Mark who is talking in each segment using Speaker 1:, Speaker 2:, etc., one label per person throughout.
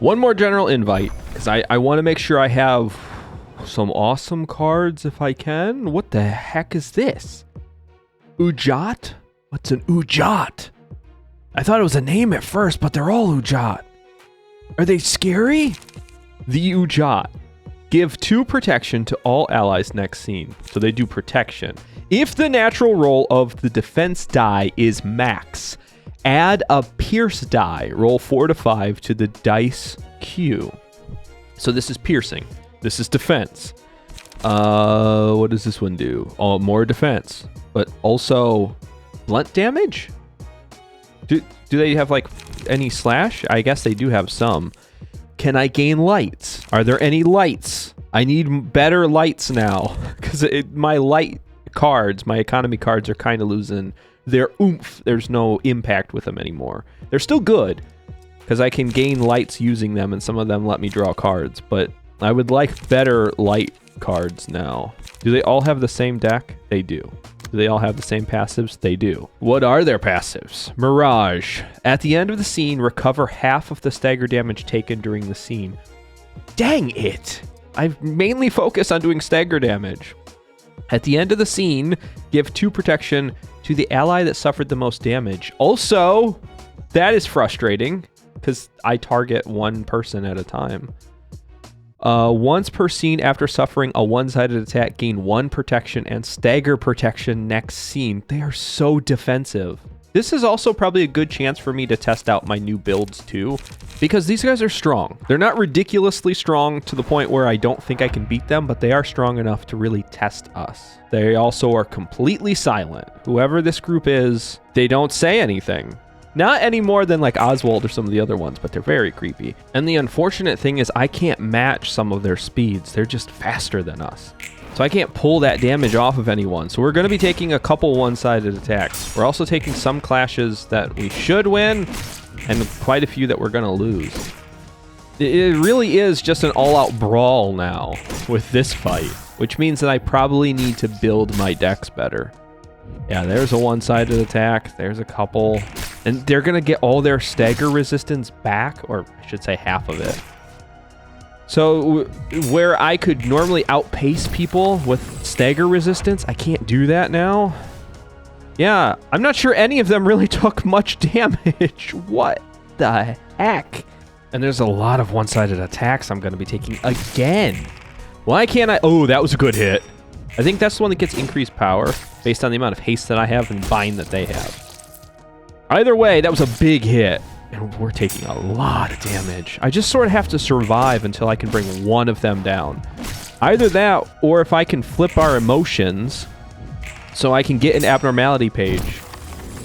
Speaker 1: One more general invite, because I want to make sure I have some awesome cards if I can. What the heck is this? Udjat? What's an Udjat? I thought it was a name at first, but they're all Udjat. Are they scary? The Udjat. Give 2 protection to all allies next scene. So they do protection. If the natural roll of the defense die is max, add a pierce die. Roll 4 to 5 to the dice queue. So this is piercing. This is defense. What does this one do? Oh, more defense. But also blunt damage? Do they have like any slash? I guess they do have some. Can I gain lights? Are there any lights? I need better lights now. Because my light cards, my economy cards are kind of losing their oomph. There's no impact with them anymore. They're still good. Because I can gain lights using them and some of them let me draw cards. But I would like better light cards now. Do they all have the same deck? They do. Do they all have the same passives? They do. What are their passives? Mirage. At the end of the scene, recover half of the stagger damage taken during the scene. Dang it! I've mainly focused on doing stagger damage. At the end of the scene, give 2 protection to the ally that suffered the most damage. Also, that is frustrating because I target one person at a time. Once per scene after suffering a one-sided attack, gain 1 protection and stagger protection next scene. They are so defensive. This is also probably a good chance for me to test out my new builds too, because these guys are strong. They're not ridiculously strong to the point where I don't think I can beat them, but they are strong enough to really test us. They also are completely silent. Whoever this group is, they don't say anything. Not any more than like Oswald or some of the other ones, but they're very creepy. And the unfortunate thing is I can't match some of their speeds. They're just faster than us. So I can't pull that damage off of anyone. So we're going to be taking a couple one-sided attacks. We're also taking some clashes that we should win and quite a few that we're going to lose. It really is just an all-out brawl now with this fight, which means that I probably need to build my decks better. Yeah, there's a one-sided attack. There's a couple. And they're going to get all their stagger resistance back, or I should say half of it. So where I could normally outpace people with stagger resistance, I can't do that now. Yeah, I'm not sure any of them really took much damage. What the heck? And there's a lot of one-sided attacks I'm going to be taking again. Why can't I? Oh, that was a good hit. I think that's the one that gets increased power based on the amount of haste that I have and bind that they have. Either way, that was a big hit. And we're taking a lot of damage. I just sort of have to survive until I can bring one of them down. Either that, or if I can flip our emotions so I can get an abnormality page.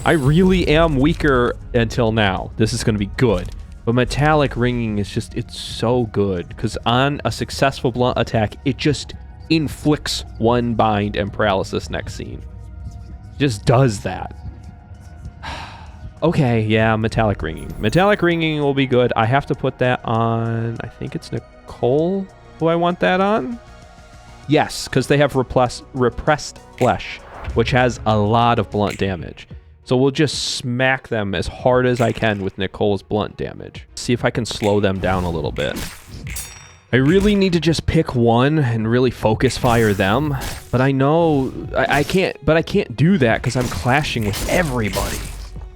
Speaker 1: I really am weaker until now. This is going to be good. But metallic ringing is just, it's so good. Because on a successful blunt attack, it just inflicts 1 bind and paralysis next scene. Just does that. Okay, yeah, metallic ringing. Metallic ringing will be good. I have to put that on, I think it's Nicole who I want that on. Yes, because they have repressed flesh, which has a lot of blunt damage. So we'll just smack them as hard as I can with Nicole's blunt damage. See if I can slow them down a little bit. I really need to just pick one and really focus fire them. But I know I can't do that because I'm clashing with everybody.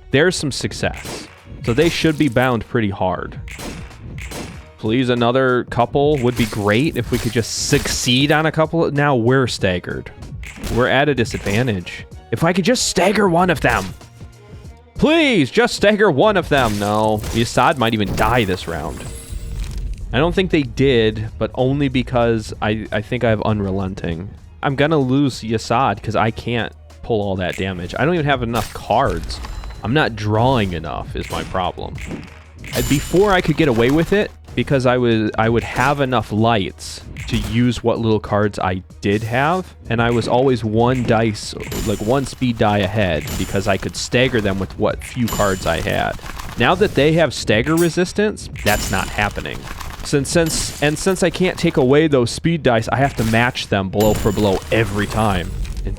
Speaker 1: There's some success. So they should be bound pretty hard. Please, another couple would be great if we could just succeed on a couple. Now we're staggered. We're at a disadvantage. If I could just stagger one of them. Please, just stagger one of them. No, Assad might even die this round. I don't think they did, but only because I think I have Unrelenting. I'm going to lose Assad because I can't pull all that damage. I don't even have enough cards. I'm not drawing enough is my problem. Before I could get away with it, because I would have enough lights to use what little cards I did have, and I was always 1 dice, like 1 speed die ahead, because I could stagger them with what few cards I had. Now that they have stagger resistance, that's not happening. Since I can't take away those speed dice, I have to match them blow for blow every time.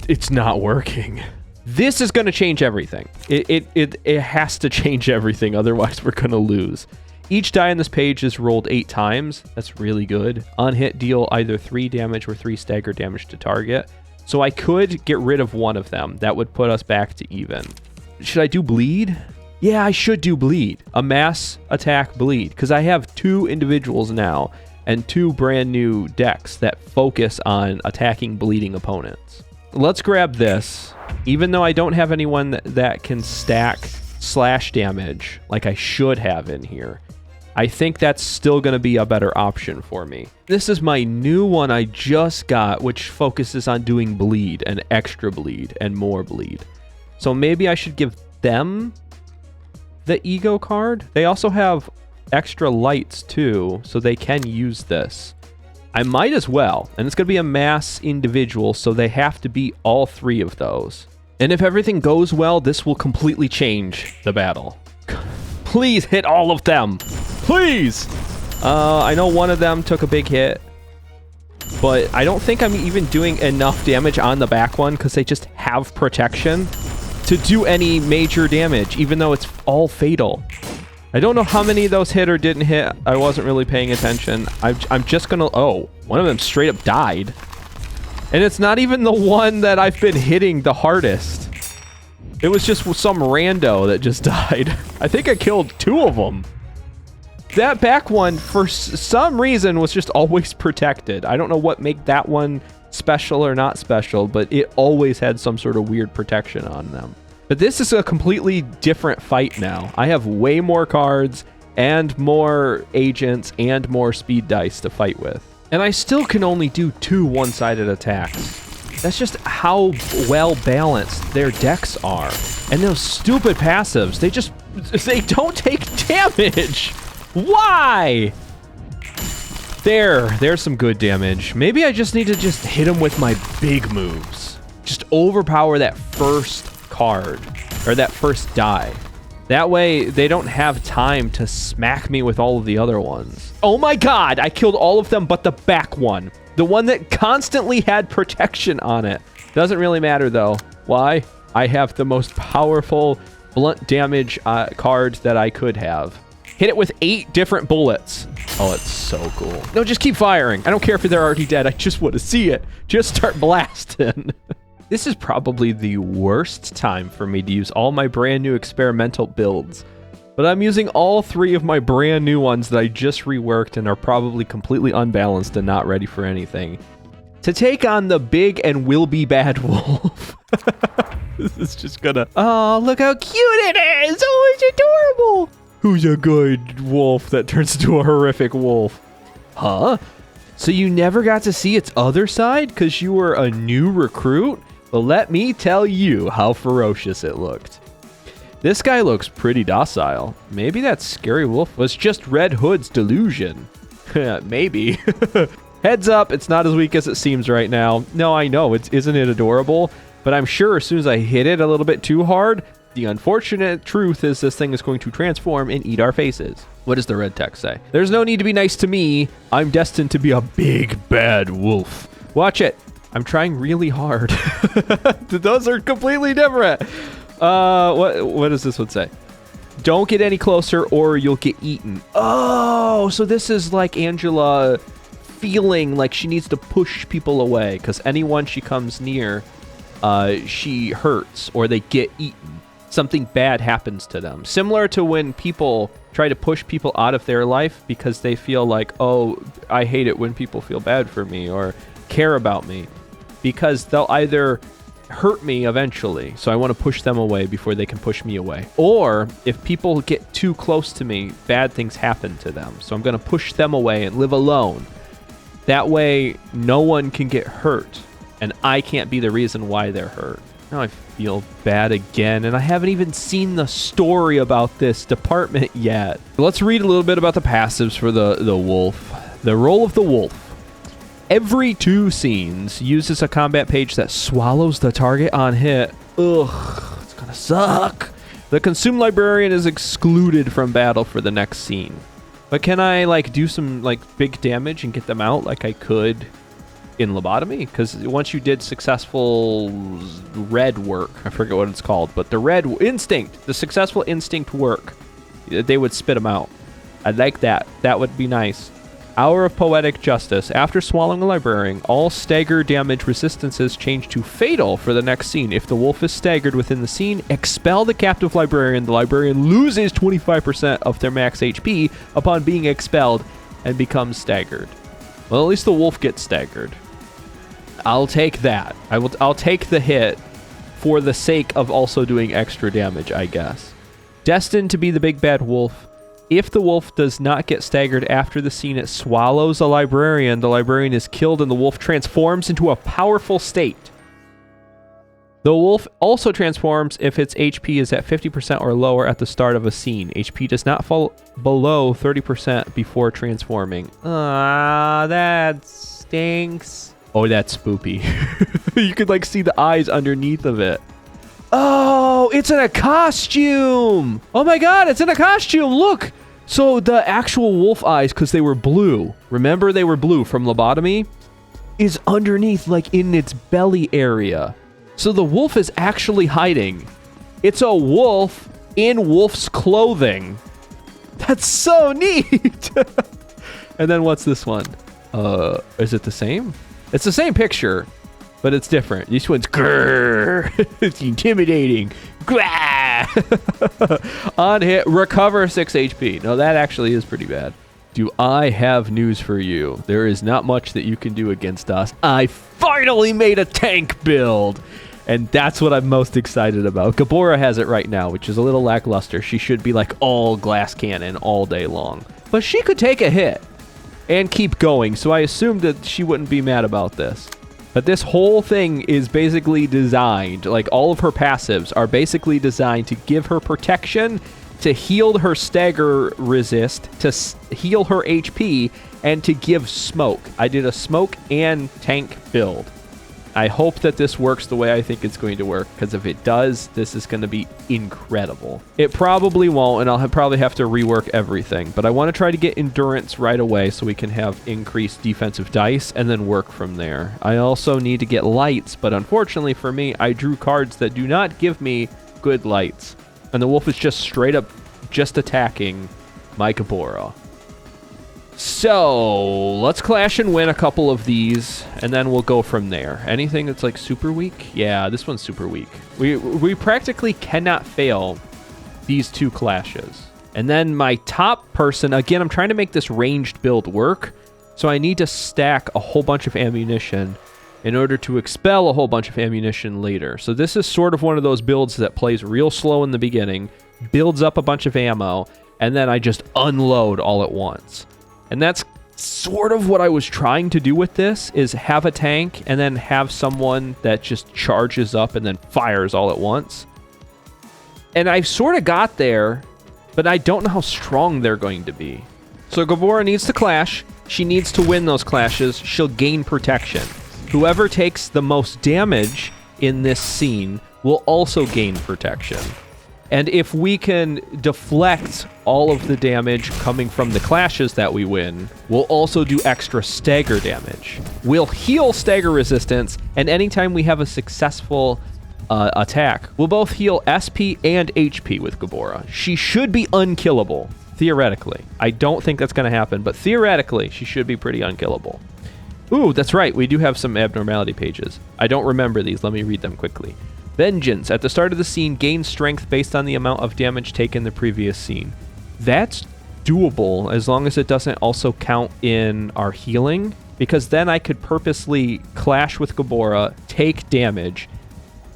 Speaker 1: It's not working. This is going to change everything. It has to change everything, otherwise we're going to lose. Each die on this page is rolled 8 times. That's really good. On hit, deal either 3 damage or 3 stagger damage to target. So I could get rid of one of them. That would put us back to even. Should I do bleed? Yeah, I should do bleed. A mass attack bleed. Because I have 2 individuals now and 2 brand new decks that focus on attacking bleeding opponents. Let's grab this. Even though I don't have anyone that can stack slash damage like I should have in here, I think that's still going to be a better option for me. This is my new one I just got, which focuses on doing bleed and extra bleed and more bleed. So maybe I should give them the ego card. They also have extra lights too, so they can use this. I might as well. And it's going to be a mass individual, so they have to be all 3 of those. And if everything goes well, this will completely change the battle. Please hit all of them. Please! I know one of them took a big hit, but I don't think I'm even doing enough damage on the back one because they just have protection to do any major damage, even though it's all fatal. I don't know how many of those hit or didn't hit. I wasn't really paying attention. I'm just gonna... Oh, one of them straight up died. And it's not even the one that I've been hitting the hardest. It was just some rando that just died. I think I killed 2 of them. That back one, for some reason, was just always protected. I don't know what made that one special or not special, but it always had some sort of weird protection on them. But this is a completely different fight now. I have way more cards and more agents and more speed dice to fight with. And I still can only do 2 one-sided attacks. That's just how well balanced their decks are. And those stupid passives, they don't take damage. Why? There's some good damage. Maybe I just need to just hit them with my big moves. Just overpower that first card or that first die. That way they don't have time to smack me with all of the other ones. Oh my god, I killed all of them but the back one. The one that constantly had protection on it. Doesn't really matter though. Why? I have the most powerful blunt damage card that I could have. Hit it with 8 different bullets. Oh, it's so cool. No, just keep firing. I don't care if they're already dead. I just want to see it. Just start blasting. This is probably the worst time for me to use all my brand new experimental builds. But I'm using all 3 of my brand new ones that I just reworked and are probably completely unbalanced and not ready for anything, to take on the big and will be bad wolf. This is just gonna... Oh, look how cute it is. Oh, it's adorable. Who's a good wolf that turns into a horrific wolf? Huh? So you never got to see its other side because you were a new recruit? Well, let me tell you how ferocious it looked. This guy looks pretty docile. Maybe that scary wolf was just Red Hood's delusion. Maybe. Heads up, it's not as weak as it seems right now. No, I know, isn't it adorable? But I'm sure as soon as I hit it a little bit too hard, the unfortunate truth is this thing is going to transform and eat our faces. What does the red text say? There's no need to be nice to me. I'm destined to be a big bad wolf. Watch it. I'm trying really hard. Those are completely different. What does this one say? Don't get any closer or you'll get eaten. Oh, so this is like Angela feeling like she needs to push people away because anyone she comes near, she hurts or they get eaten. Something bad happens to them. Similar to when people try to push people out of their life because they feel like, oh, I hate it when people feel bad for me or care about me, because they'll either hurt me eventually, so I want to push them away before they can push me away. Or if people get too close to me, bad things happen to them. So I'm going to push them away and live alone. That way, no one can get hurt, and I can't be the reason why they're hurt. Now I feel bad again, and I haven't even seen the story about this department yet. Let's read a little bit about the passives for the wolf. The role of the wolf. Every 2 scenes uses a combat page that swallows the target on hit. Ugh, it's gonna suck. The consumed librarian is excluded from battle for the next scene. But can I like do some like big damage and get them out like I could in lobotomy? Because once you did successful red work, I forget what it's called, but the red instinct, the successful instinct work, they would spit them out. I'd like that. That would be nice. Hour of Poetic Justice. After swallowing a librarian, all stagger damage resistances change to fatal for the next scene. If the wolf is staggered within the scene, expel the captive librarian. The librarian loses 25% of their max HP upon being expelled and becomes staggered. Well, at least the wolf gets staggered. I'll take that. I'll take the hit for the sake of also doing extra damage, I guess. Destined to be the big bad wolf. If the wolf does not get staggered after the scene, it swallows a librarian. The librarian is killed and the wolf transforms into a powerful state. The wolf also transforms if its HP is at 50% or lower at the start of a scene. HP does not fall below 30% before transforming. That stinks. Oh, that's spoopy. You could like see the eyes underneath of it. Oh, it's in a costume. Oh my God, it's in a costume. Look. So the actual wolf eyes, because they were blue, remember they were blue from lobotomy, is underneath, like in its belly area. So the wolf is actually hiding. It's a wolf in wolf's clothing. That's so neat. And then what's this one? Is it the same? It's the same picture, but it's different. This one's grrr. It's intimidating. On hit, recover 6 HP. No, that actually is pretty bad. Do I have news for you? There is not much that you can do against us. I finally made a tank build. And that's what I'm most excited about. Gebura has it right now, which is a little lackluster. She should be like all glass cannon all day long. But she could take a hit and keep going. So I assumed that she wouldn't be mad about this. But this whole thing is basically designed, like all of her passives are basically designed to give her protection, to heal her stagger resist, to heal her HP, and to give smoke. I did a smoke and tank build. I hope that this works the way I think it's going to work, because if it does, this is going to be incredible. It probably won't, and I'll probably have to rework everything, but I want to try to get endurance right away so we can have increased defensive dice and then work from there. I also need to get lights, but unfortunately for me, I drew cards that do not give me good lights, and the wolf is just straight up just attacking my Gebura. So, let's clash and win a couple of these, and then we'll go from there. Anything that's like super weak? Yeah, this one's super weak. We practically cannot fail these two clashes. And then my top person, again, I'm trying to make this ranged build work, so I need to stack a whole bunch of ammunition in order to expel a whole bunch of ammunition later. So this is sort of one of those builds that plays real slow in the beginning, builds up a bunch of ammo, and then I just unload all at once. And that's sort of what I was trying to do with this, is have a tank and then have someone that just charges up and then fires all at once. And I sort of got there, but I don't know how strong they're going to be. So Gebura needs to clash. She needs to win those clashes. She'll gain protection. Whoever takes the most damage in this scene will also gain protection. And if we can deflect all of the damage coming from the clashes that we win, we'll also do extra stagger damage. We'll heal stagger resistance, and anytime we have a successful attack, we'll both heal SP and HP with Gebura. She should be unkillable, theoretically. I don't think that's going to happen, but theoretically, she should be pretty unkillable. Ooh, that's right, we do have some abnormality pages. I don't remember these, let me read them quickly. Vengeance. At the start of the scene, gain strength based on the amount of damage taken in the previous scene. That's doable as long as it doesn't also count in our healing, because then I could purposely clash with Gebura, take damage,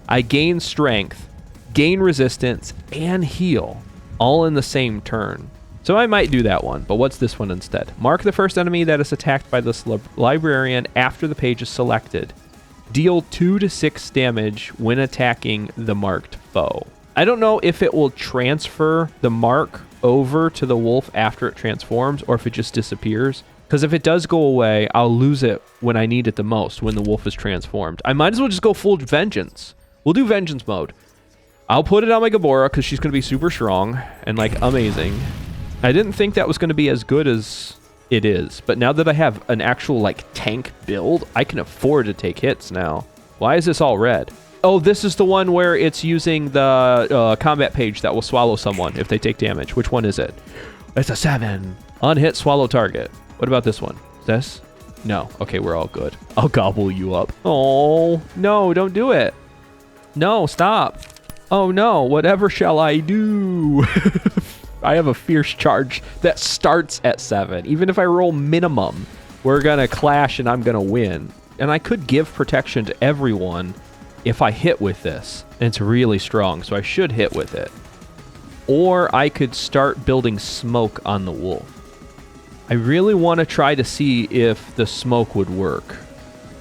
Speaker 1: I gain strength, gain resistance, and heal, all in the same turn. So I might do that one, but what's this one instead? Mark the first enemy that is attacked by this librarian after the page is selected. Deal 2 to 6 damage when attacking the marked foe. I don't know if it will transfer the mark over to the wolf after it transforms or if it just disappears. Because if it does go away, I'll lose it when I need it the most, when the wolf is transformed. I might as well just go full vengeance. We'll do vengeance mode. I'll put it on my Gebura because she's going to be super strong and like amazing. I didn't think that was going to be as good as it is, but now that I have an actual like tank build, I can afford to take hits now. Why is this all red? Oh, this is the one where it's using the combat page that will swallow someone if they take damage. Which one is it? It's a 7. Unhit, swallow target. What about this one? This? No. Okay, we're all good. I'll gobble you up. Oh, no, don't do it. No, stop. Oh, no, whatever shall I do? I have a fierce charge that starts at 7. Even if I roll minimum, we're going to clash and I'm going to win. And I could give protection to everyone if I hit with this. And it's really strong, so I should hit with it. Or I could start building smoke on the wolf. I really want to try to see if the smoke would work.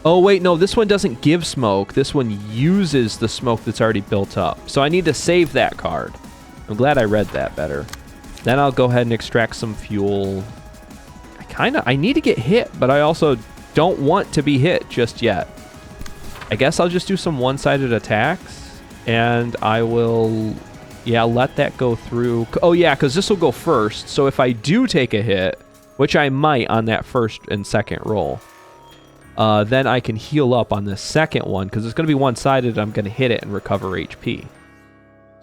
Speaker 1: Oh, wait, no, this one doesn't give smoke. This one uses the smoke that's already built up. So I need to save that card. I'm glad I read that better. Then I'll go ahead and extract some fuel. I need to get hit, but I also don't want to be hit just yet. I guess I'll just do some one-sided attacks, and I will, yeah, let that go through. Oh, yeah, because this will go first. So if I do take a hit, which I might on that first and second roll, then I can heal up on the second one, because it's going to be one-sided. I'm going to hit it and recover HP.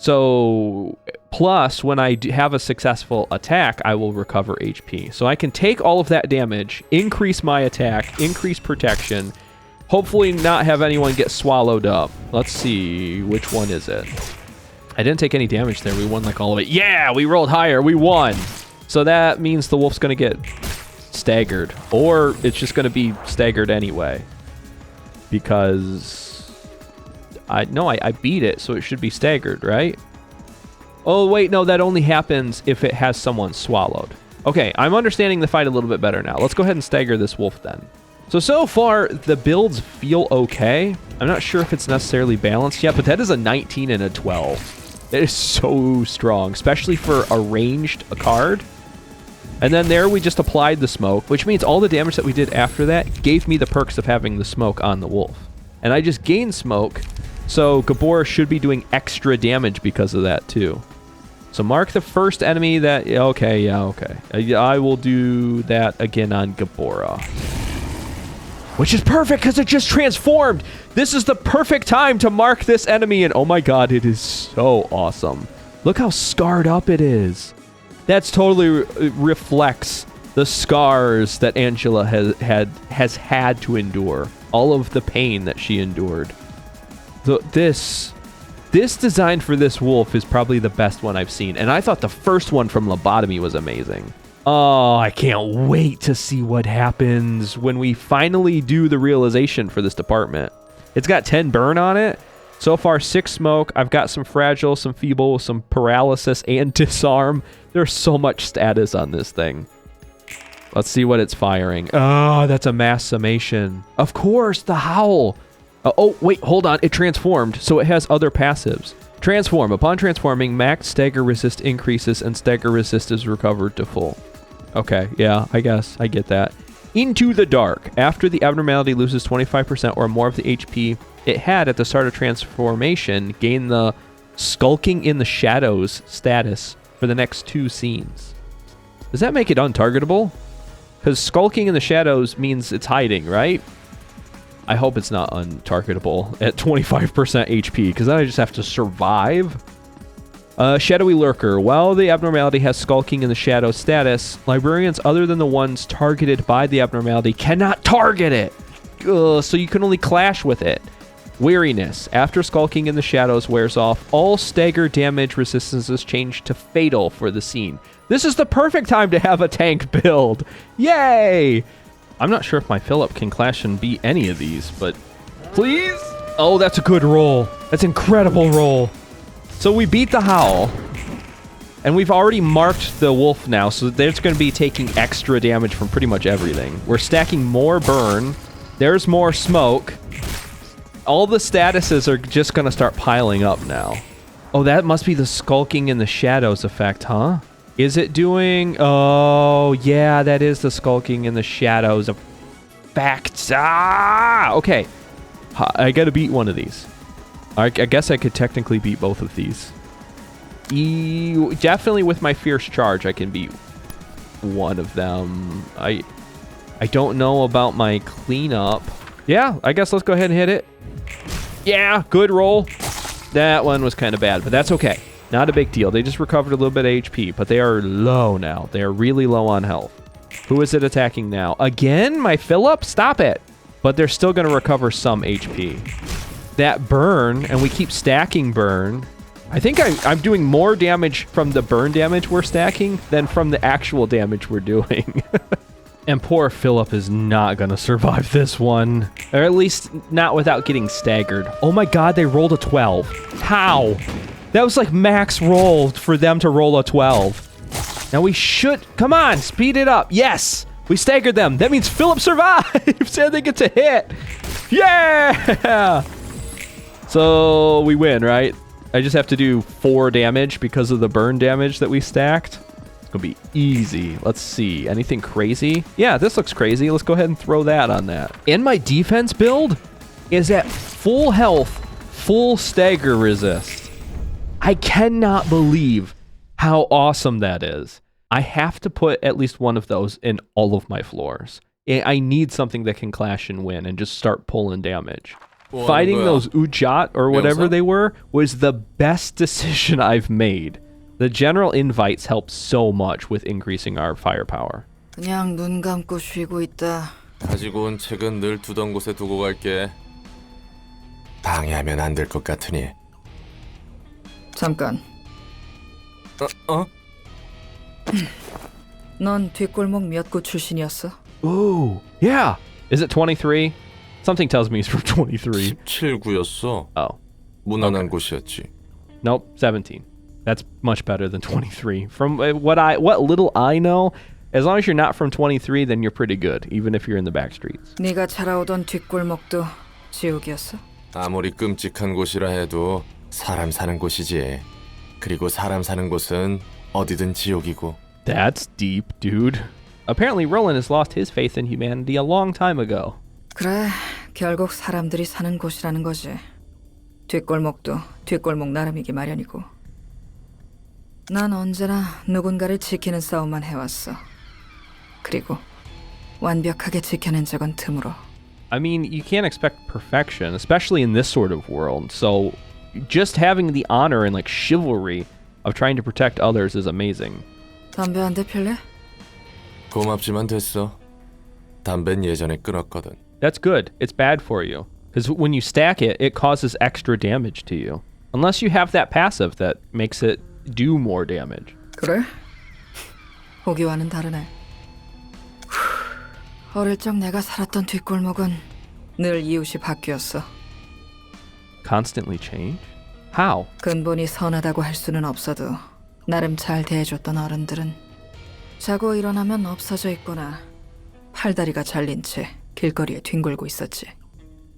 Speaker 1: So, plus, when I have a successful attack, I will recover HP. So I can take all of that damage, increase my attack, increase protection, hopefully not have anyone get swallowed up. Let's see, which one is it? I didn't take any damage there. We won like all of it. Yeah, we rolled higher. We won. So that means the wolf's going to get staggered, or it's just going to be staggered anyway, because I beat it, so it should be staggered, right? Oh, wait, no, that only happens if it has someone swallowed. Okay, I'm understanding the fight a little bit better now. Let's go ahead and stagger this wolf then. So far, the builds feel okay. I'm not sure if it's necessarily balanced yet, but that is a 19 and a 12. That is so strong, especially for a ranged card. And then there we just applied the smoke, which means all the damage that we did after that gave me the perks of having the smoke on the wolf. And I just gained smoke, so Gebura should be doing extra damage because of that too. So mark the first enemy that... Okay, yeah, okay. I will do that again on Gebura. Which is perfect because it just transformed. This is the perfect time to mark this enemy, and oh my god, it is so awesome. Look how scarred up it is. That's totally reflects the scars that Angela has had to endure. All of the pain that she endured. This design for this wolf is probably the best one I've seen. And I thought the first one from Lobotomy was amazing. Oh, I can't wait to see what happens when we finally do the realization for this department. It's got 10 burn on it. So far, 6 smoke. I've got some fragile, some feeble, some paralysis, and disarm. There's so much status on this thing. Let's see what it's firing. Oh, that's a mass summation. Of course, the howl. Oh, wait, hold on. It transformed, so it has other passives. Transform. Upon transforming, max stagger resist increases and stagger resist is recovered to full. Okay, yeah, I guess. I get that. Into the dark. After the abnormality loses 25% or more of the HP it had at the start of transformation, gain the Skulking in the Shadows status for the next 2 scenes. Does that make it untargetable? Because Skulking in the Shadows means it's hiding, right? I hope it's not untargetable at 25% HP, because then I just have to survive. Shadowy Lurker. While the abnormality has Skulking in the Shadows status, librarians other than the ones targeted by the abnormality cannot target it. So you can only clash with it. Weariness. After Skulking in the Shadows wears off, all stagger damage resistances change to fatal for the scene. This is the perfect time to have a tank build. Yay! I'm not sure if my Phillip can clash and beat any of these, but please? Oh, that's a good roll. That's an incredible roll. So we beat the Howl, and we've already marked the Wolf now, so they're going to be taking extra damage from pretty much everything. We're stacking more burn. There's more smoke. All the statuses are just going to start piling up now. Oh, that must be the Skulking in the Shadows effect, huh? Is it doing... Oh, yeah, that is the Skulking in the Shadows effect. Ah! Okay. I got to beat one of these. I guess I could technically beat both of these. Definitely with my Fierce Charge, I can beat one of them. I don't know about my cleanup. Yeah, I guess let's go ahead and hit it. Yeah, good roll. That one was kind of bad, but that's okay. Not a big deal. They just recovered a little bit of HP, but they are low now. They are really low on health. Who is it attacking now? Again? My Philip? Stop it. But they're still going to recover some HP. That burn, and we keep stacking burn. I think I'm doing more damage from the burn damage we're stacking than from the actual damage we're doing. And poor Philip is not going to survive this one. Or at least not without getting staggered. Oh my god, they rolled a 12. How? That was like max rolled for them to roll a 12. Now we should... Come on, speed it up. Yes! We staggered them. That means Philip survives and they get to hit. Yeah! So we win, right? I just have to do 4 damage because of the burn damage that we stacked. It's gonna be easy. Let's see. Anything crazy? Yeah, this looks crazy. Let's go ahead and throw that on that. And my defense build is at full health, full stagger resist. I cannot believe how awesome that is. I have to put at least one of those in all of my floors. I need something that can clash and win and just start pulling damage. Fighting those Udjat or whatever they were was the best decision I've made. The general invites help so much with increasing our firepower.
Speaker 2: 그냥 눈 감고 쉬고 있다.
Speaker 3: 가지고 온 책은 늘 두던 곳에 두고 갈게. 방해하면 안 될 것 같으니.
Speaker 2: 잠깐.
Speaker 3: 어?
Speaker 2: 넌 뒷골목 몇 구 출신이었어?
Speaker 1: Ooh, yeah. Is it 23? Something tells me he's from 23.
Speaker 3: 17구였어.
Speaker 1: Oh.
Speaker 3: 무난한 곳이었지.
Speaker 1: Nope, 17. That's much better than 23. From what little I know, as long as you're not from 23, then you're pretty good, even if you're in the back streets.
Speaker 2: 네가 자라오던 뒷골목도 지옥이었어?
Speaker 3: 아무리 끔찍한 곳이라 해도 사람 사는 곳이지. 그리고 사람 사는 곳은 어디든 지옥이고.
Speaker 1: That's deep, dude. Apparently, Roland has lost his faith in humanity a long time ago.
Speaker 2: 그래, 결국 사람들이 사는 곳이라는 거지. 뒷골목도 뒷골목 나름이기 마련이고. 난 언제나 누군가를 지키는 싸움만 해왔어. 그리고 완벽하게 지켜낸 적은 드물어.
Speaker 1: I mean, you can't expect perfection, especially in this sort of world. So, just having the honor and like chivalry of trying to protect others is amazing.
Speaker 2: 담배 한 대 필래?
Speaker 3: 고맙지만 됐어. 담배는 예전에 끊었거든.
Speaker 1: That's good. It's bad for you. Because when you stack it, it causes extra damage to you. Unless you have that passive that makes it do more damage.
Speaker 2: 그래? 보기와는 다르네. 어릴 적 내가 살았던 뒷골목은 늘 이웃이 바뀌었어.
Speaker 1: Constantly change? How?
Speaker 2: 근본이 선하다고 할 수는 없어도 나름 잘 대해줬던 어른들은 자고 일어나면 없어져 있거나 팔다리가 잘린 채 길거리에 뒹굴고 있었지.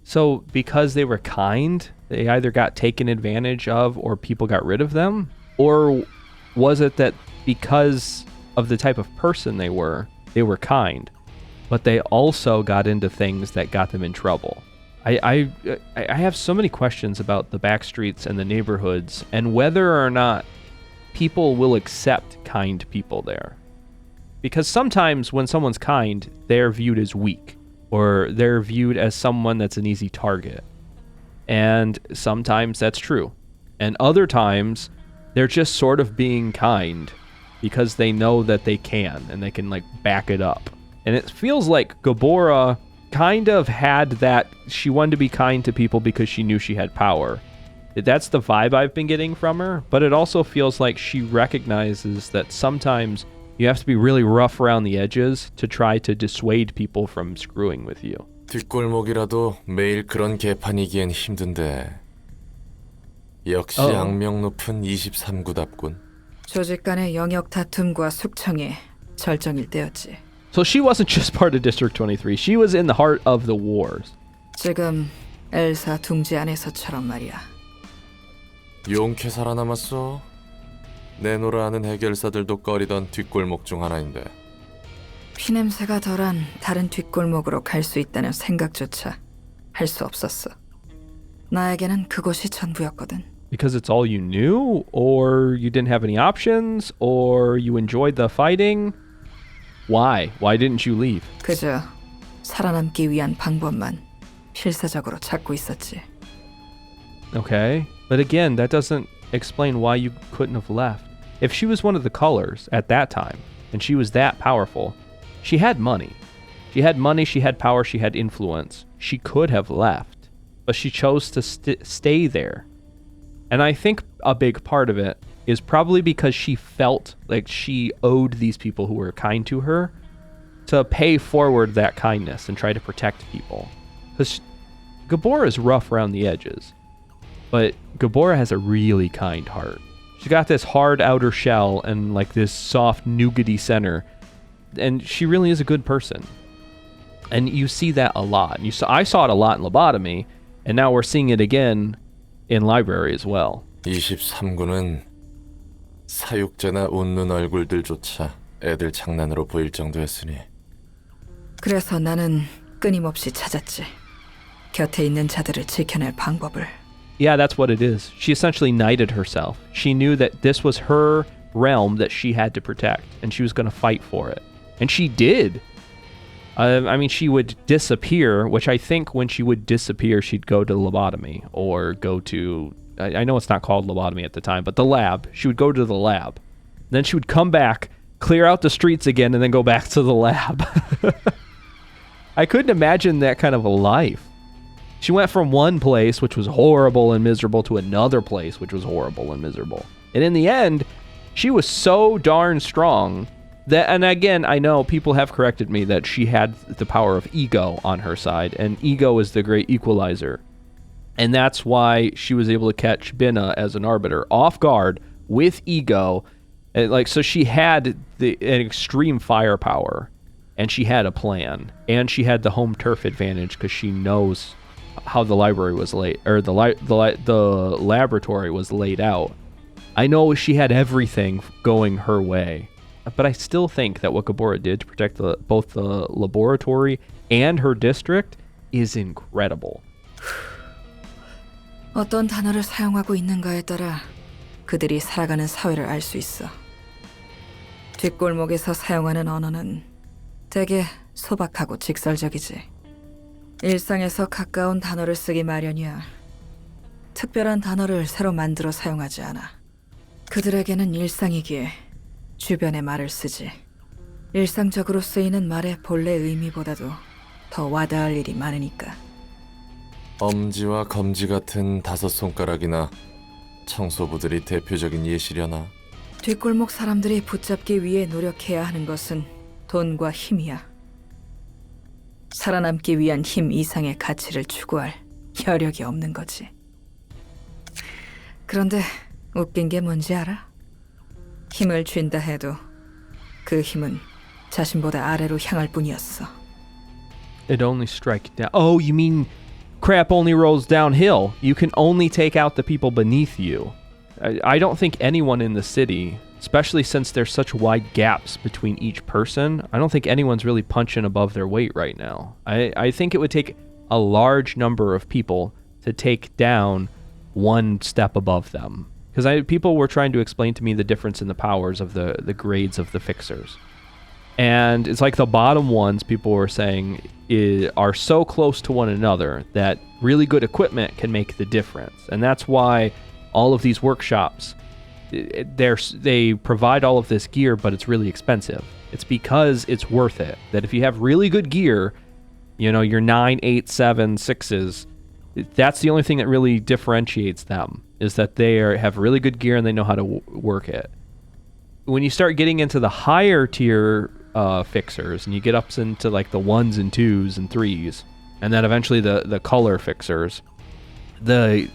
Speaker 1: So, because they were kind, they either got taken advantage of or people got rid of them? Or was it that because of the type of person they were kind, but they also got into things that got them in trouble? I have so many questions about the back streets and the neighborhoods and whether or not people will accept kind people there. Because sometimes when someone's kind, they're viewed as weak, or they're viewed as someone that's an easy target. And sometimes that's true. And other times, they're just sort of being kind because they know that they can, and they can like back it up. And it feels like Gebura kind of had that, she wanted to be kind to people because she knew she had power. That's the vibe I've been getting from her, but it also feels like she recognizes that sometimes you have to be really rough around the edges to try to dissuade people from screwing with you.
Speaker 3: 뒷골목이라도 매일 그런 개판이기엔 힘든데. 역시 악명 높은 23구답군.
Speaker 2: 조직 간의 영역 다툼과 숙청이 절정일 때였지.
Speaker 1: So she wasn't just part of District 23. She was in the heart of the wars.
Speaker 2: 지금 엘사 둥지 안에서처럼 말이야.
Speaker 3: 용케 살아남았어. 내노라 하는 해결사들도 꺼리던 뒷골목 중 하나인데.
Speaker 2: 피냄새가 덜한 다른 뒷골목으로 갈 수 있다는 생각조차 할 수 없었어. 나에게는 그곳이 전부였거든.
Speaker 1: Because it's all you knew? Or you didn't have any options? Or you enjoyed the fighting? Why? Why didn't you leave?
Speaker 2: 그저 살아남기 위한 방법만 필사적으로 찾고 있었지.
Speaker 1: Okay. But again, that doesn't explain why you couldn't have left. If she was one of the colors at that time, and she was that powerful, she had money. She had money, she had power, she had influence. She could have left, but she chose to stay there. And I think a big part of it is probably because she felt like she owed these people who were kind to her to pay forward that kindness and try to protect people. Because Gebura is rough around the edges, but Gebura has a really kind heart. She's got this hard outer shell and like this soft nougaty center, and she really is a good person. And you see that a lot. I saw it a lot in Lobotomy, and now we're seeing it again in Library as well.
Speaker 3: 23구는 사육제나 웃는 얼굴들조차 애들 장난으로 보일 정도였으니.
Speaker 2: 그래서 나는 끊임없이 찾았지. 곁에 있는 자들을 지켜낼 방법을.
Speaker 1: Yeah, that's what it is. She essentially knighted herself. She knew that this was her realm that she had to protect, and she was going to fight for it. And she did. I mean, she would disappear, which I think when she would disappear, she'd go to Lobotomy or go to, I know it's not called Lobotomy at the time, but the lab. She would go to the lab. Then she would come back, clear out the streets again, and then go back to the lab. I couldn't imagine that kind of a life. She went from one place, which was horrible and miserable, to another place, which was horrible and miserable. And in the end, she was so darn strong that, and again, I know people have corrected me that she had the power of ego on her side, and ego is the great equalizer. And that's why she was able to catch Binna as an arbiter off guard with ego. And so she had an extreme firepower, and she had a plan, and she had the home turf advantage because she knows how the library was laid, or the laboratory was laid out. I know she had everything going her way, but I still think that what Gebura did to protect both the laboratory and her district is incredible.
Speaker 2: 어떤 단어를 사용하고 있는가에 따라 그들이 살아가는 사회를 알 수 있어. 뒷골목에서 사용하는 언어는 되게 소박하고 직설적이지. 일상에서 가까운 단어를 쓰기 마련이야. 특별한 단어를 새로 만들어 사용하지 않아. 그들에게는 일상이기에 주변의 말을 쓰지. 일상적으로 쓰이는 말의 본래 의미보다도 더 와닿을 일이 많으니까.
Speaker 3: 엄지와 검지 같은 5손가락이나 청소부들이 대표적인 예시려나.
Speaker 2: 뒷골목 사람들이 붙잡기 위해 노력해야 하는 것은 돈과 힘이야. 살아남기 위한 힘 이상의 가치를 추구할 여력이 없는 거지. 그런데 웃긴 게 뭔지 알아? 힘을 쥔다 해도 그 힘은 자신보다 아래로 향할 뿐이었어.
Speaker 1: It only strike down. Oh, you mean crap only rolls downhill. You can only take out the people beneath you. I don't think anyone in the city, especially since there's such wide gaps between each person, I don't think anyone's really punching above their weight right now. I think it would take a large number of people to take down one step above them. Because people were trying to explain to me the difference in the powers of the grades of the fixers. And it's like the bottom ones, people were saying, are so close to one another that really good equipment can make the difference. And that's why all of these workshops, they provide all of this gear, but it's really expensive. It's because it's worth it. That if you have really good gear, you know, your 9, 8, 7, 6s, that's the only thing that really differentiates them, is that they have really good gear and they know how to work it. When you start getting into the higher tier fixers, and you get up into like the 1s and 2s and 3s, and then eventually the color fixers, the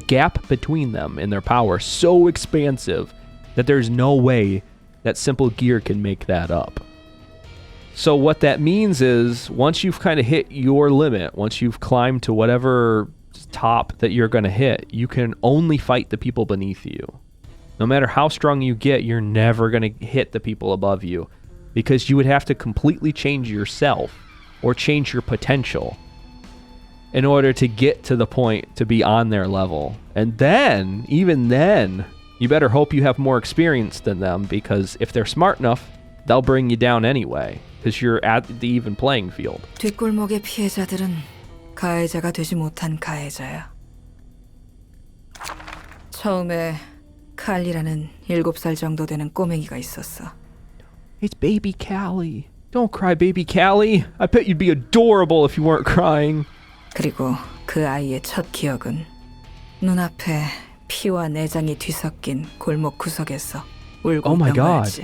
Speaker 1: gap between them in their power is so expansive that there's no way that simple gear can make that up. So what that means is, once you've kind of hit your limit, once you've climbed to whatever top that you're going to hit, you can only fight the people beneath you. No matter how strong you get, you're never going to hit the people above you, because you would have to completely change yourself or change your potential in order to get to the point to be on their level. And then, even then, you better hope you have more experience than them, because if they're smart enough, they'll bring you down anyway, because you're at the even playing field.
Speaker 2: 뒷골목의 피해자들은 가해자가 되지 못한 가해자야. 처음에 칼리라는 7살 정도 되는 꼬맹이가 있었어.
Speaker 1: It's baby Callie. Don't cry, baby Callie. I bet you'd be adorable if you weren't crying.
Speaker 2: 그리고 그 아이의 첫 기억은 눈앞에 피와 내장이 뒤섞인 골목 구석에서 울고
Speaker 1: Oh my
Speaker 2: 있던
Speaker 1: God.
Speaker 2: 거였지.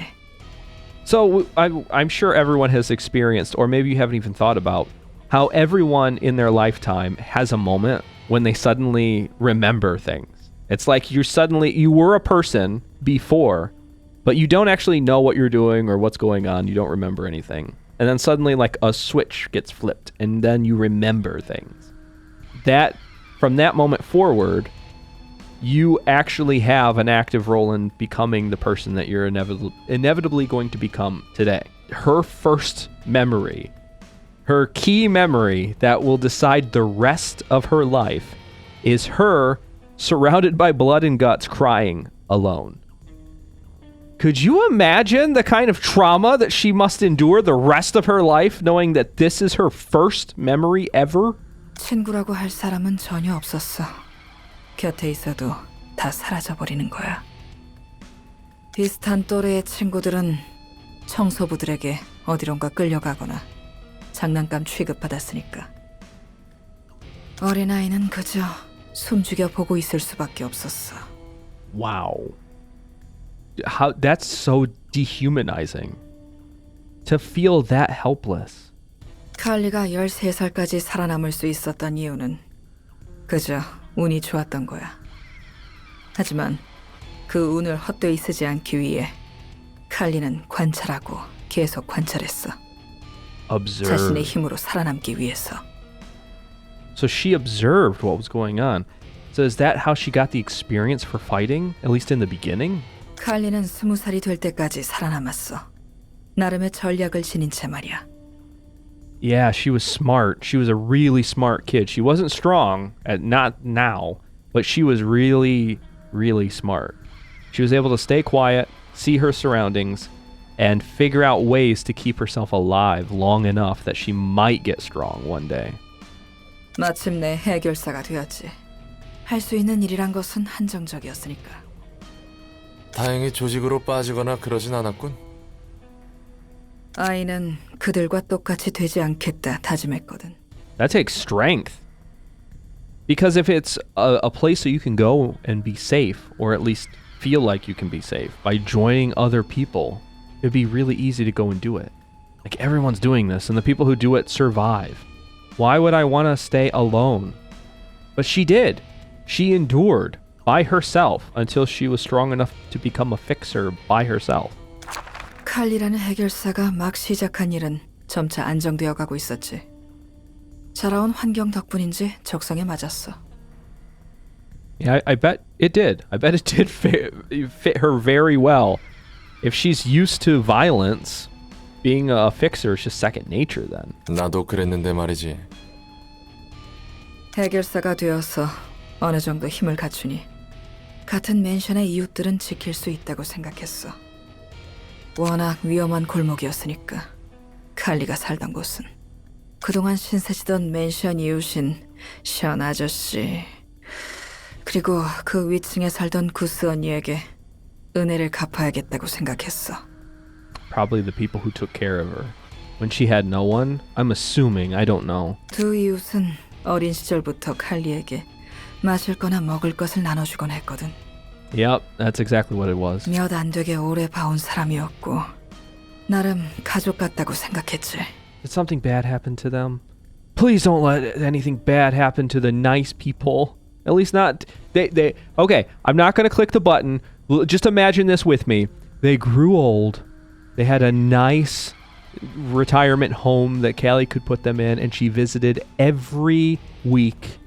Speaker 1: So I'm sure everyone has experienced, or maybe you haven't even thought about, how everyone in their lifetime has a moment when they suddenly remember things. It's like you were a person before, but you don't actually know what you're doing or what's going on. You don't remember anything. And then suddenly like a switch gets flipped and then you remember things. From that moment forward, you actually have an active role in becoming the person that you're inevitably going to become today. Her first memory, her key memory that will decide the rest of her life, is her surrounded by blood and guts crying alone. Could you imagine the kind of trauma that she must endure the rest of her life knowing that this is her first memory ever?
Speaker 2: 친구라고 할 사람은 전혀 없었어. 곁에 있어도 다 사라져버리는 거야. 비슷한 또래의 친구들은 청소부들에게 어디론가 끌려가거나 장난감 취급받았으니까. 어린아이는 그저 숨죽여 보고 있을 수밖에 없었어.
Speaker 1: Wow. That's so dehumanizing. To feel that helpless.
Speaker 2: 칼리가 13살까지 살아남을 수 있었던 이유는 그저 운이 좋았던 거야. 하지만 그 운을 헛되이 쓰지 않기 위해 칼리는 관찰하고 계속 관찰했어.
Speaker 1: Observe.
Speaker 2: 자신의 힘으로 살아남기 위해서.
Speaker 1: So she observed what was going on. So is that how she got the experience for fighting, at least in the beginning?
Speaker 2: 칼리는 20살이 될 때까지 살아남았어. 나름의 전략을 지닌 채 말이야.
Speaker 1: Yeah, she was smart. She was a really smart kid. She wasn't strong, not now, but she was really, really smart. She was able to stay quiet, see her surroundings, and figure out ways to keep herself alive long enough that she might get strong one day.
Speaker 2: 마침내 해결사가 되었지. 할 수 있는 일이란 것은 한정적이었으니까.
Speaker 3: 다행히 조직으로 빠지거나 그러진 않았군.
Speaker 2: 아이는 그들과 똑같이 되지 않겠다 다짐했거든.
Speaker 1: That takes strength. Because if it's a place that you can go and be safe, or at least feel like you can be safe, by joining other people, it'd be really easy to go and do it. Like everyone's doing this, and the people who do it survive. Why would I want to stay alone? But she did. She endured by herself until she was strong enough to become a fixer by herself.
Speaker 2: 칼리라는 해결사가 막 시작한 일은 점차 안정되어 가고 있었지. 자라온 환경 덕분인지 적성에 맞았어.
Speaker 1: Yeah, I bet it did. I bet it did fit her very well. If she's used to violence, being a fixer is just second nature then.
Speaker 3: 나도 그랬는데 말이지.
Speaker 2: 해결사가 되어서 어느 정도 힘을 갖추니 같은 맨션의 이웃들은 지킬 수 있다고 생각했어. 워낙 위험한 골목이었으니까. 칼리가 살던 곳은 그동안 신세지던 맨션 이웃인 션 아저씨, 그리고 그 위층에 살던 구스 언니에게 은혜를 갚아야겠다고 생각했어.
Speaker 1: Probably the people who took care of her. When she had no one, I'm assuming, I don't know.
Speaker 2: 두 이웃은 어린 시절부터 칼리에게 마실 거나 먹을 것을 나눠주곤 했거든.
Speaker 1: Yep, that's exactly what it was.
Speaker 2: 몇 안 되게 오래 봐온 사람이었고 나름 가족 같다고 생각했지.
Speaker 1: Did something bad happen to them? Please don't let anything bad happen to the nice people. At least not they okay, I'm not going to click the button. Just imagine this with me. They grew old. They had a nice retirement home that Callie could put them in, and she visited every week.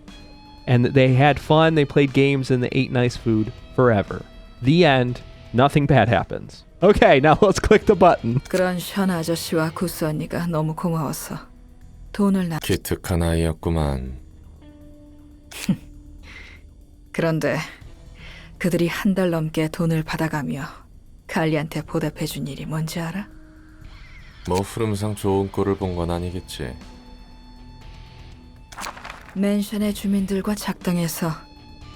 Speaker 1: And they had fun, they played games, and they ate nice food forever. The end. Nothing bad happens. Okay, now let's click the button.
Speaker 2: 그런 션 아저씨와 구스 언니가 너무 고마웠어. 돈을 나.
Speaker 3: 기특한 아이였구만.
Speaker 2: 그런데 그들이 한 달 넘게 돈을 받아가며 칼리한테 보답해준 일이 뭔지 알아?
Speaker 3: 뭐 흐름상 좋은 꼴을 본 건 아니겠지.
Speaker 2: 맨션의 주민들과 작당해서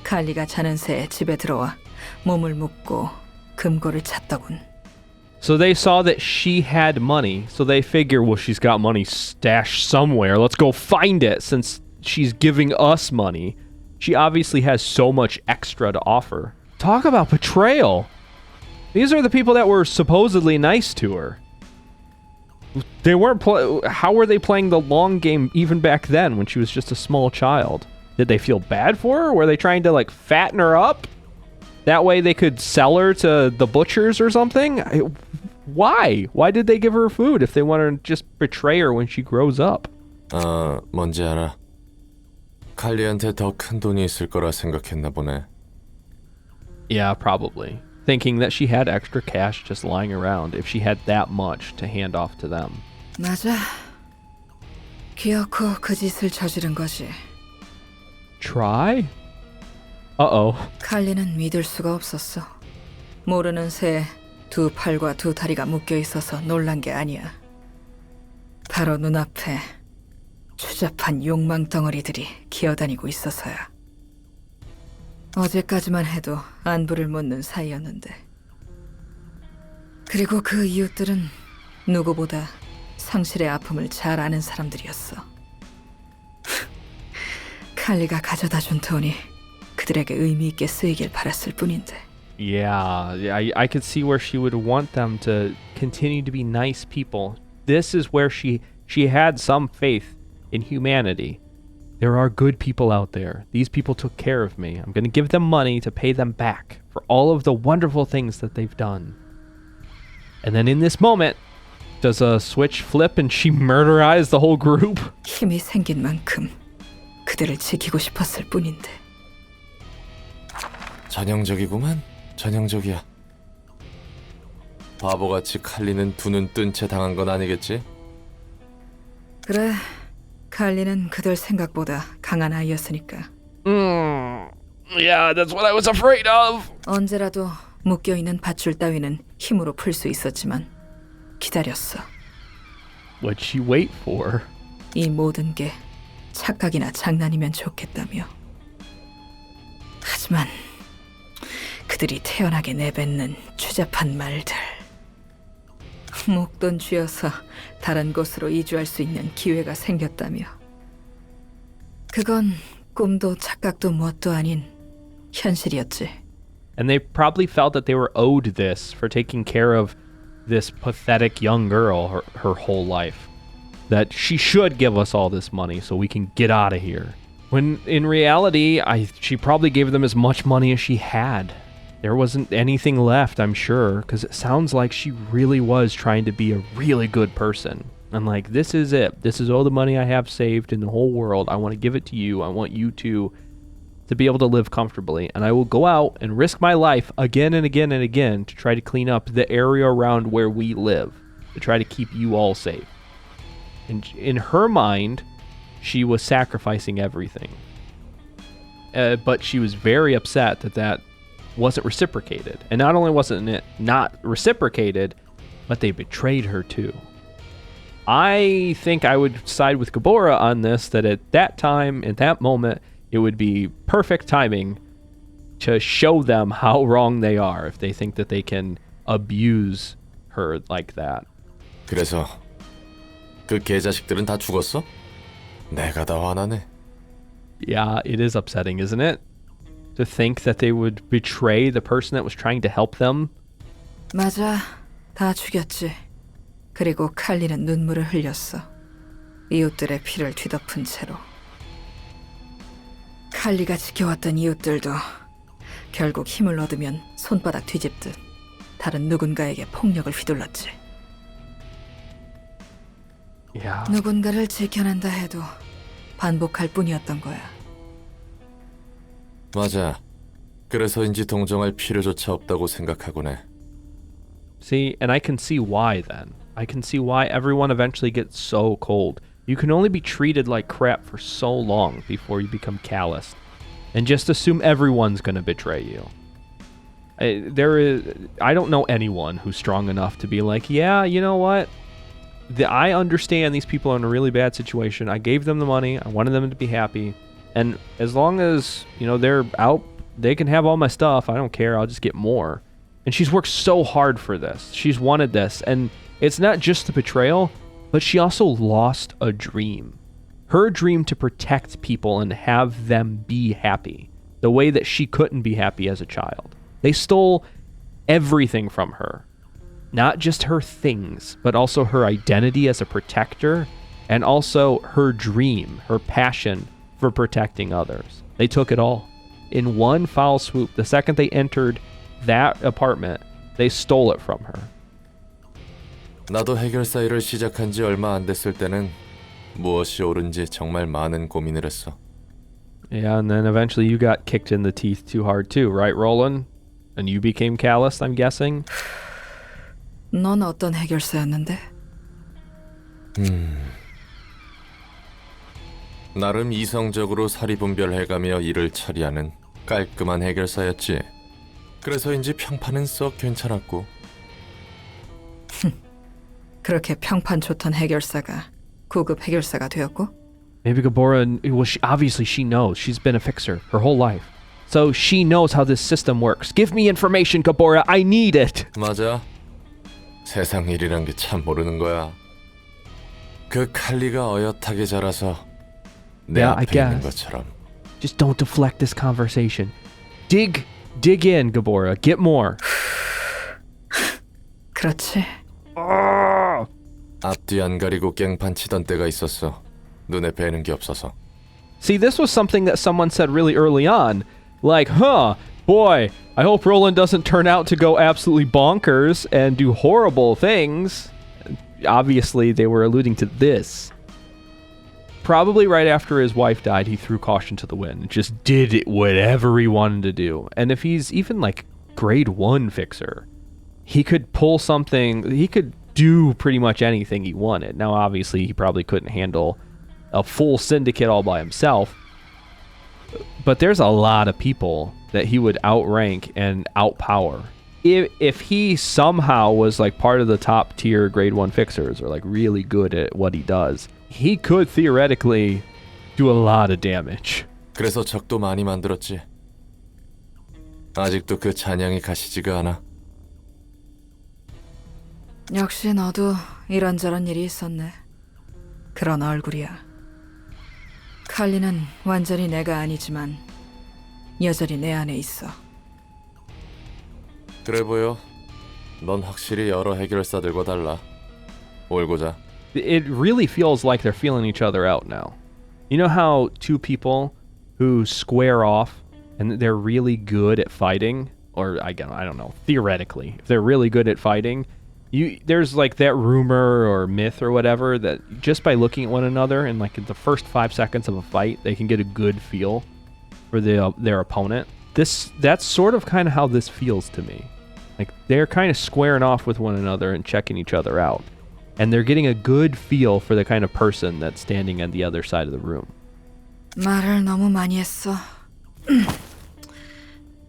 Speaker 2: 칼리가 자는 새에 집에 들어와 몸을 묶고 금고를 찾더군.
Speaker 1: So they saw that she had money, so they figure, well, she's got money stashed somewhere. Let's go find it since she's giving us money. She obviously has so much extra to offer. Talk about betrayal. These are the people that were supposedly nice to her. They weren't how were they playing the long game even back then when she was just a small child? Did they feel bad for her? Were they trying to like fatten her up? That way they could sell her to the butchers or something? Why? Why did they give her food if they wanted to just betray her when she grows up?
Speaker 3: 뭔지 알아. 칼리한테 더 큰 돈이 있을 거라 생각했나 보네.
Speaker 1: Yeah, probably. Thinking that she had extra cash just lying around if she had that much to hand off to them.
Speaker 2: 맞아. 기어코 그 짓을 저지른 거지.
Speaker 1: Try? Uh-oh.
Speaker 2: 칼리는 믿을 수가 없었어. 모르는 새에 두 팔과 두 다리가 묶여 있어서 놀란 게 아니야. 바로 눈앞에 추잡한 욕망 덩어리들이 기어다니고 있어서야. 어제까지만 해도 안부를 묻는 사이였는데. 그리고 그 이웃들은 누구보다 상실의 아픔을 잘 아는 사람들이었어. 칼리가 가져다 준 돈이 그들에게 의미 있게 쓰이길 바랐을 뿐인데.
Speaker 1: Yeah, I could see where she would want them to continue to be nice people. This is where she had some faith in humanity. There are good people out there. These people took care of me. I'm going to give them money to pay them back for all of the wonderful things that they've done. And then in this moment, does a switch flip and she murderized the whole group?
Speaker 2: 힘이 생긴 만큼 그들을 지키고 싶었을 뿐인데.
Speaker 3: 전형적이구만. 전형적이야. 바보같이 칼리는 두 눈 뜬 채 당한 건 아니겠지?
Speaker 2: 그래, 칼리는 그들 생각보다 강한 아이였으니까.
Speaker 1: Yeah, that's what I was afraid of.
Speaker 2: 언제라도 묶여있는 밧줄 따위는 힘으로 풀 수 있었지만 기다렸어.
Speaker 1: What'd she wait for?
Speaker 2: 이 모든 게 착각이나 장난이면 좋겠다며. 하지만 그들이 태연하게 내뱉는 추잡한 말들. 목돈 쥐어서 다른 곳으로 이주할 수 있는 기회가 생겼다며. 그건 꿈도 착각도 무엇도 아닌 현실이었지.
Speaker 1: And they probably felt that they were owed this for taking care of this pathetic young girl her whole life. That she should give us all this money so we can get out of here. When in reality, she probably gave them as much money as she had. There wasn't anything left, I'm sure, because it sounds like she really was trying to be a really good person. And like, this is it. This is all the money I have saved in the whole world. I want to give it to you. I want you to be able to live comfortably. And I will go out and risk my life again and again and again to try to clean up the area around where we live, to try to keep you all safe. And in her mind, she was sacrificing everything. But she was very upset that wasn't reciprocated. And not only wasn't it not reciprocated, but they betrayed her too. I think I would side with Gebura on this, that at that time, at that moment, it would be perfect timing to show them how wrong they are if they think that they can abuse her like that.
Speaker 3: 그래서 그 개자식들은 다 죽었어? 내가 다 화나네.
Speaker 1: Yeah, it is upsetting, isn't it? To think that they would betray the person that was trying to help them.
Speaker 2: 맞아, 다 죽였지. 그리고 칼리는 눈물을 흘렸어. 이웃들의 피를 뒤덮은 채로. 칼리가 지켜왔던 이웃들도 결국 힘을 얻으면 손바닥 뒤집듯 다른 누군가에게 폭력을 휘둘렀지.
Speaker 1: Yeah.
Speaker 2: 누군가를 지켜낸다 해도 반복할 뿐이었던 거야.
Speaker 3: 맞아. 그래서인지 동정할 필요조차 없다고 생각하곤 해.
Speaker 1: See, and I can see why then. I can see why everyone eventually gets so cold. You can only be treated like crap for so long before you become calloused and just assume everyone's going to betray you. I don't know anyone who's strong enough to be like, yeah, you know what? I understand these people are in a really bad situation. I gave them the money. I wanted them to be happy. And as long as, they're out they can have all my stuff. I don't care. I'll just get more. And she's worked so hard for this. She's wanted this. And it's not just the betrayal, but she also lost a dream. Her dream to protect people and have them be happy, the way that she couldn't be happy as a child. They stole everything from her. Not just her things, but also her identity as a protector, and also her dream, her passion for protecting others. They took it all. In one foul swoop, the second they entered that apartment, they stole it from her.
Speaker 3: 나도 해결사 일을 시작한 지 얼마 안 됐을 때는 무엇이 옳은지 정말 많은 고민을 했어.
Speaker 1: Yeah, and then eventually you got kicked in the teeth too hard too, right, Roland? And you became calloused, I'm guessing?
Speaker 2: 넌 어떤 해결사였는데?
Speaker 3: 나름 이성적으로 사리분별해가며 일을 처리하는 깔끔한 해결사였지. 그래서인지 평판은 썩 괜찮았고.
Speaker 2: 그렇게 평판 좋던 해결사가 고급 해결사가 되었고?
Speaker 1: Maybe Gebura, well, obviously she knows. She's been a fixer her whole life. So she knows how this system works. Give me information, Gebura. I need it.
Speaker 3: 맞아. 세상 일이란 게 참 모르는 거야. 그 칼리가 어엿하게 자라서 내
Speaker 1: Yeah, I
Speaker 3: 앞에 있는
Speaker 1: guess.
Speaker 3: 것처럼.
Speaker 1: Just don't deflect this conversation. Dig in, Gebura. Get more.
Speaker 2: 그렇지.
Speaker 3: 앞뒤 안 가리고 깽판 치던 때가 있었어. 눈에 뵈는 게 없어서.
Speaker 1: See, this was something that someone said really early on. Like, boy, I hope Roland doesn't turn out to go absolutely bonkers and do horrible things. Obviously, they were alluding to this. Probably right after his wife died, he threw caution to the wind and just did whatever he wanted to do. And if he's even like grade 1 fixer, he could pull something, he could do pretty much anything he wanted. Now, obviously, he probably couldn't handle a full syndicate all by himself, but there's a lot of people that he would outrank and outpower. If he somehow was like part of the top tier grade 1 fixers or like really good at what he does, he could theoretically do a lot of damage.
Speaker 3: 그래서 적도 많이 만들었지. 아직도 그 잔향이 가시지가 않아.
Speaker 2: 역시 너도 이런저런 일이 있었네. 그런 얼굴이야. 칼리는 완전히 내가 아니지만 여전히 내 안에 있어.
Speaker 3: 그래 보여. 넌 확실히 여러 해결사들과 달라. 올고자.
Speaker 1: It really feels like they're feeling each other out now. You know how two people who square off and they're really good at fighting, or I don't know, theoretically, if they're really good at fighting, there's like that rumor or myth or whatever that just by looking at one another and like in the first 5 seconds of a fight, they can get a good feel for their opponent. That's sort of kind of how this feels to me. Like they're kind of squaring off with one another and checking each other out. And they're getting a good feel for the kind of person that's standing on the other side of the room.
Speaker 2: 말을 너무 많이 했어.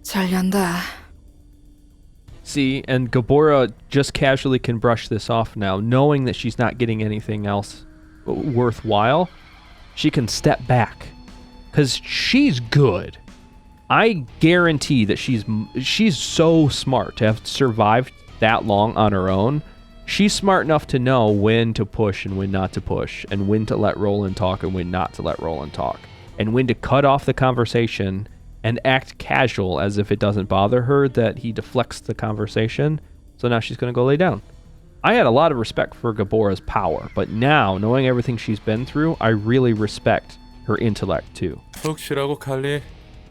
Speaker 2: 잘 연다.
Speaker 1: See, and Gebura just casually can brush this off now, knowing that she's not getting anything else worthwhile. She can step back, because she's good. I guarantee that she's so smart to have survived that long on her own. She's smart enough to know when to push and when not to push, and when to let Roland talk and when not to let Roland talk, and when to cut off the conversation and act casual as if it doesn't bother her that he deflects the conversation. So now she's going to go lay down. I had a lot of respect for Gebura's power, but now, knowing everything she's been through, I really respect her intellect too.
Speaker 3: 푹 쉬라고 칼리.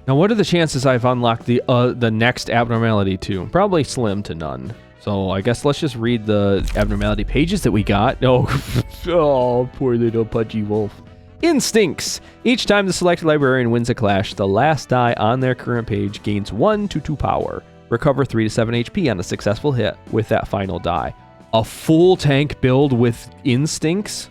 Speaker 1: Now, what are the chances I've unlocked the next abnormality too? Probably slim to none. So I guess let's just read the abnormality pages that we got. Oh, poor little pudgy wolf. Instincts. Each time the selected librarian wins a clash, the last die on their current page gains 1 to 2 power. Recover 3 to 7 HP on a successful hit with that final die. A full tank build with instincts?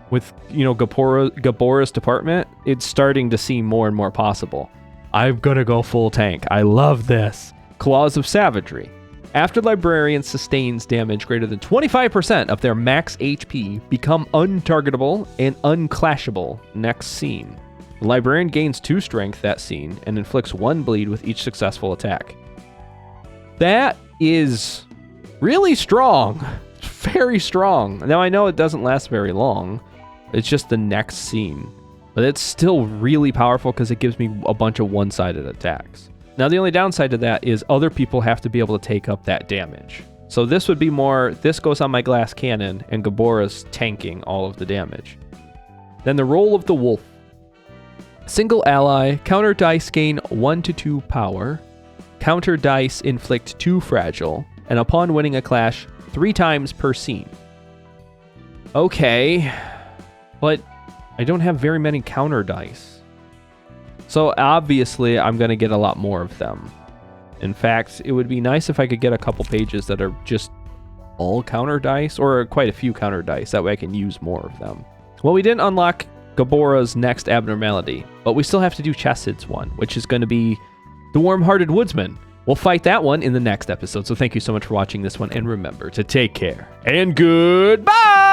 Speaker 1: With, Gebura's department? It's starting to seem more and more possible. I'm gonna go full tank. I love this. Claws of Savagery. After librarian sustains damage greater than 25% of their max HP, become untargetable and unclashable next scene. The librarian gains 2 strength that scene and inflicts 1 bleed with each successful attack. That is really strong. Very strong. Now I know it doesn't last very long. It's just the next scene. But it's still really powerful because it gives me a bunch of one-sided attacks. Now the only downside to that is other people have to be able to take up that damage. So this would be more, this goes on my glass cannon and Gebura's tanking all of the damage. Then the role of the wolf. Single ally, counter dice gain 1 to 2 power. Counter dice inflict 2 fragile, and upon winning a clash, 3 times per scene. Okay, but I don't have very many counter dice. So obviously I'm going to get a lot more of them. In fact, it would be nice if I could get a couple pages that are just all counter dice, or quite a few counter dice, that way I can use more of them. Well, we didn't unlock Gebura's next abnormality, but we still have to do Chessed's one, which is going to be the Warm-Hearted Woodsman. We'll fight that one in the next episode, so thank you so much for watching this one, and remember to take care, and goodbye!